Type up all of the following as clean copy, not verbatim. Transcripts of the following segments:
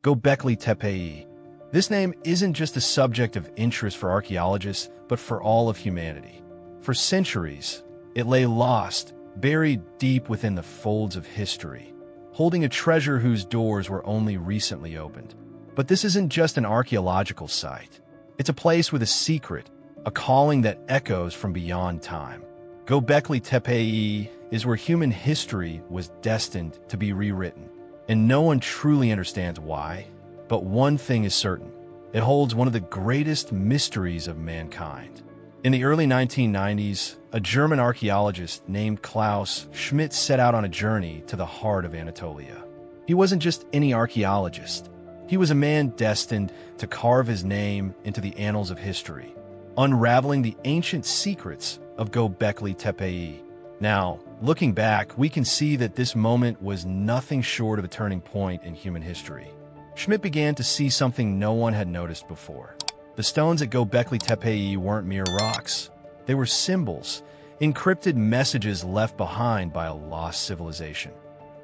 Göbeklitepe. This name isn't just a subject of interest for archaeologists, but for all of humanity. For centuries, it lay lost, buried deep within the folds of history, holding a treasure whose doors were only recently opened. But this isn't just an archaeological site. It's a place with a secret, a calling that echoes from beyond time. Göbeklitepe is where human history was destined to be rewritten, and no one truly understands why. But one thing is certain: it holds one of the greatest mysteries of mankind. In the early 1990s, a German archaeologist named Klaus Schmidt set out on a journey to the heart of Anatolia. He wasn't just any archaeologist. He was a man destined to carve his name into the annals of history, unraveling the ancient secrets of Göbeklitepe. Now, looking back, we can see that this moment was nothing short of a turning point in human history. Schmidt began to see something no one had noticed before. The stones at Göbeklitepe weren't mere rocks. They were symbols, encrypted messages left behind by a lost civilization.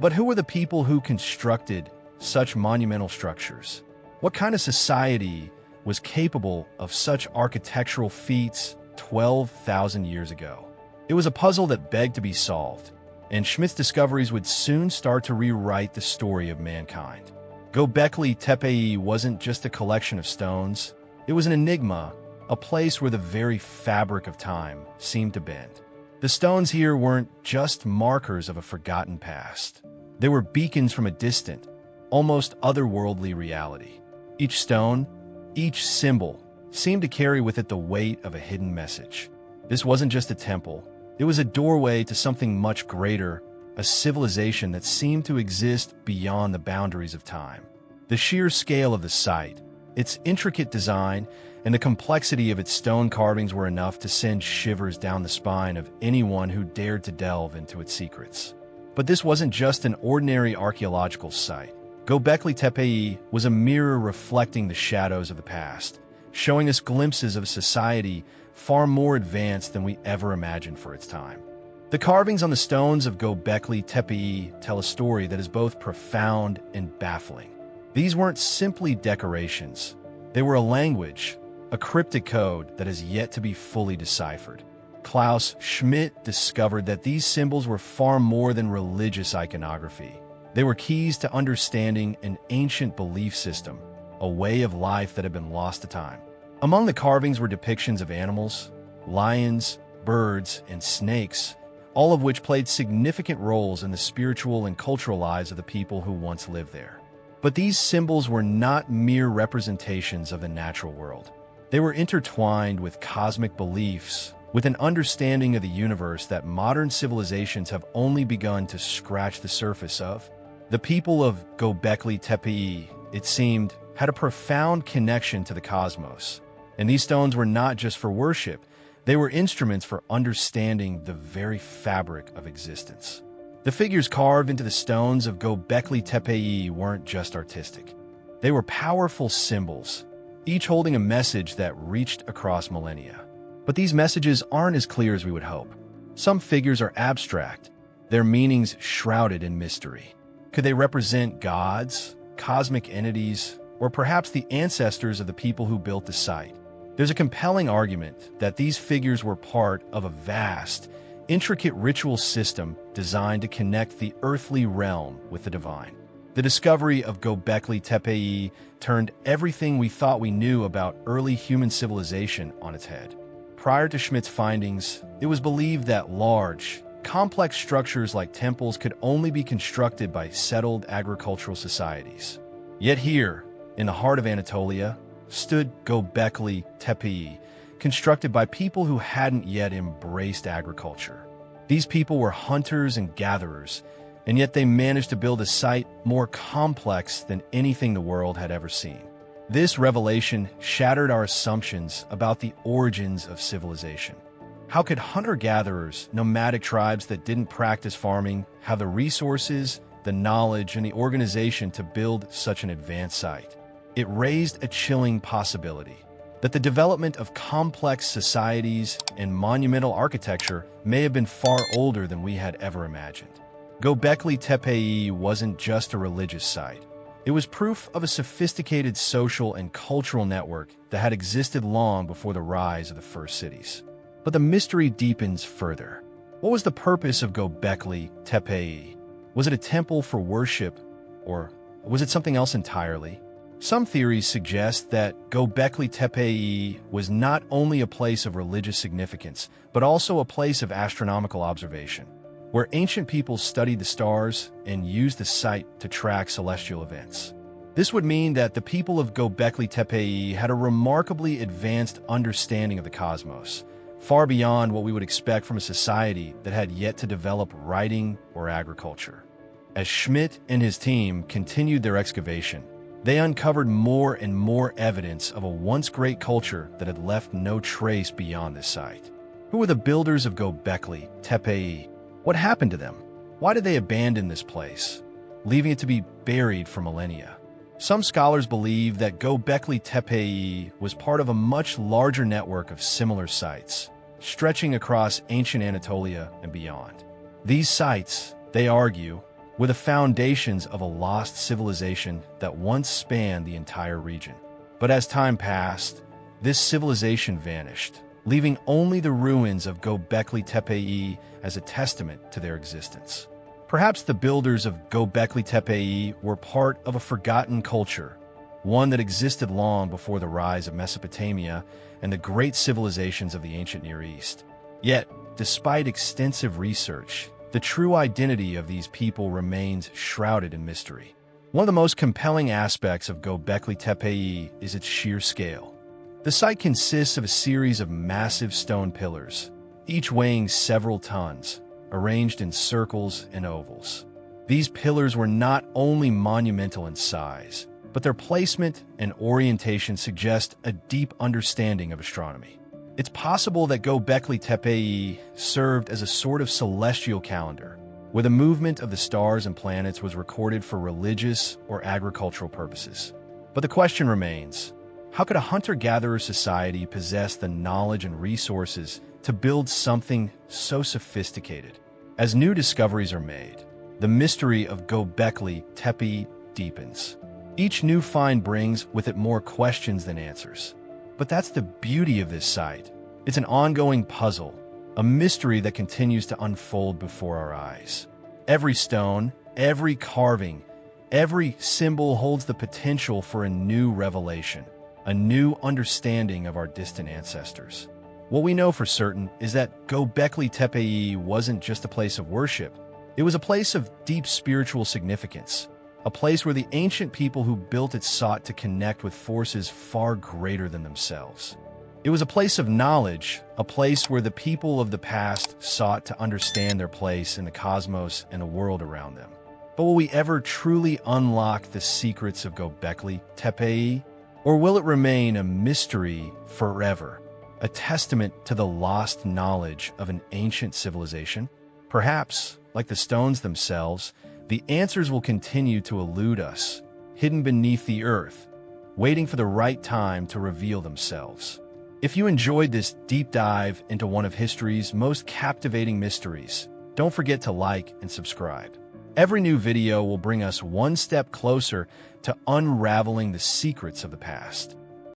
But who were the people who constructed such monumental structures? What kind of society was capable of such architectural feats 12,000 years ago? It was a puzzle that begged to be solved, and Schmidt's discoveries would soon start to rewrite the story of mankind. Göbeklitepe wasn't just a collection of stones. It was an enigma, a place where the very fabric of time seemed to bend. The stones here weren't just markers of a forgotten past. They were beacons from a distant, almost otherworldly reality. Each stone, each symbol, seemed to carry with it the weight of a hidden message. This wasn't just a temple. It was a doorway to something much greater, a civilization that seemed to exist beyond the boundaries of time. The sheer scale of the site, its intricate design, and the complexity of its stone carvings were enough to send shivers down the spine of anyone who dared to delve into its secrets. But this wasn't just an ordinary archaeological site. Göbeklitepe was a mirror reflecting the shadows of the past, showing us glimpses of a society far more advanced than we ever imagined for its time. The carvings on the stones of Göbeklitepe tell a story that is both profound and baffling. These weren't simply decorations. They were a language, a cryptic code that has yet to be fully deciphered. Klaus Schmidt discovered that these symbols were far more than religious iconography. They were keys to understanding an ancient belief system, a way of life that had been lost to time. Among the carvings were depictions of animals, lions, birds, and snakes, all of which played significant roles in the spiritual and cultural lives of the people who once lived there. But these symbols were not mere representations of the natural world. They were intertwined with cosmic beliefs, with an understanding of the universe that modern civilizations have only begun to scratch the surface of. The people of Göbeklitepe, it seemed, had a profound connection to the cosmos. And these stones were not just for worship. They were instruments for understanding the very fabric of existence. The figures carved into the stones of Göbeklitepe weren't just artistic. They were powerful symbols, each holding a message that reached across millennia. But these messages aren't as clear as we would hope. Some figures are abstract, their meanings shrouded in mystery. Could they represent gods, cosmic entities, or perhaps the ancestors of the people who built the site? There's a compelling argument that these figures were part of a vast, intricate ritual system designed to connect the earthly realm with the divine. The discovery of Göbeklitepe turned everything we thought we knew about early human civilization on its head. Prior to Schmidt's findings, it was believed that large, complex structures like temples could only be constructed by settled agricultural societies. Yet here, in the heart of Anatolia, stood Göbeklitepe, constructed by people who hadn't yet embraced agriculture. These people were hunters and gatherers, and yet they managed to build a site more complex than anything the world had ever seen. This revelation shattered our assumptions about the origins of civilization. How could hunter-gatherers, nomadic tribes that didn't practice farming, have the resources, the knowledge, and the organization to build such an advanced site? It raised a chilling possibility that the development of complex societies and monumental architecture may have been far older than we had ever imagined. Göbeklitepe wasn't just a religious site. It was proof of a sophisticated social and cultural network that had existed long before the rise of the first cities. But the mystery deepens further. What was the purpose of Göbeklitepe? Was it a temple for worship, or was it something else entirely? Some theories suggest that Göbeklitepe was not only a place of religious significance, but also a place of astronomical observation, where ancient peoples studied the stars and used the site to track celestial events. This would mean that the people of Göbeklitepe had a remarkably advanced understanding of the cosmos, far beyond what we would expect from a society that had yet to develop writing or agriculture. As Schmidt and his team continued their excavation, they uncovered more and more evidence of a once great culture that had left no trace beyond this site. Who were the builders of Göbeklitepe? What happened to them? Why did they abandon this place, leaving it to be buried for millennia? Some scholars believe that Göbeklitepe was part of a much larger network of similar sites, stretching across ancient Anatolia and beyond. These sites, they argue, were the foundations of a lost civilization that once spanned the entire region. But as time passed, this civilization vanished, leaving only the ruins of Göbeklitepe as a testament to their existence. Perhaps the builders of Göbeklitepe were part of a forgotten culture, one that existed long before the rise of Mesopotamia and the great civilizations of the ancient Near East. Yet, despite extensive research, the true identity of these people remains shrouded in mystery. One of the most compelling aspects of Göbeklitepe is its sheer scale. The site consists of a series of massive stone pillars, each weighing several tons, arranged in circles and ovals. These pillars were not only monumental in size, but their placement and orientation suggest a deep understanding of astronomy. It's possible that Göbeklitepe served as a sort of celestial calendar, where the movement of the stars and planets was recorded for religious or agricultural purposes. But the question remains, how could a hunter-gatherer society possess the knowledge and resources to build something so sophisticated? As new discoveries are made, the mystery of Göbeklitepe deepens. Each new find brings with it more questions than answers. But that's the beauty of this site. It's an ongoing puzzle, a mystery that continues to unfold before our eyes. Every stone, every carving, every symbol holds the potential for a new revelation, a new understanding of our distant ancestors. What we know for certain is that Göbeklitepe wasn't just a place of worship. It was a place of deep spiritual significance, a place where the ancient people who built it sought to connect with forces far greater than themselves. It was a place of knowledge, a place where the people of the past sought to understand their place in the cosmos and the world around them. But will we ever truly unlock the secrets of Göbeklitepe? Or will it remain a mystery forever, a testament to the lost knowledge of an ancient civilization? Perhaps, like the stones themselves, the answers will continue to elude us, hidden beneath the earth, waiting for the right time to reveal themselves. If you enjoyed this deep dive into one of history's most captivating mysteries, don't forget to like and subscribe. Every new video will bring us one step closer to unraveling the secrets of the past.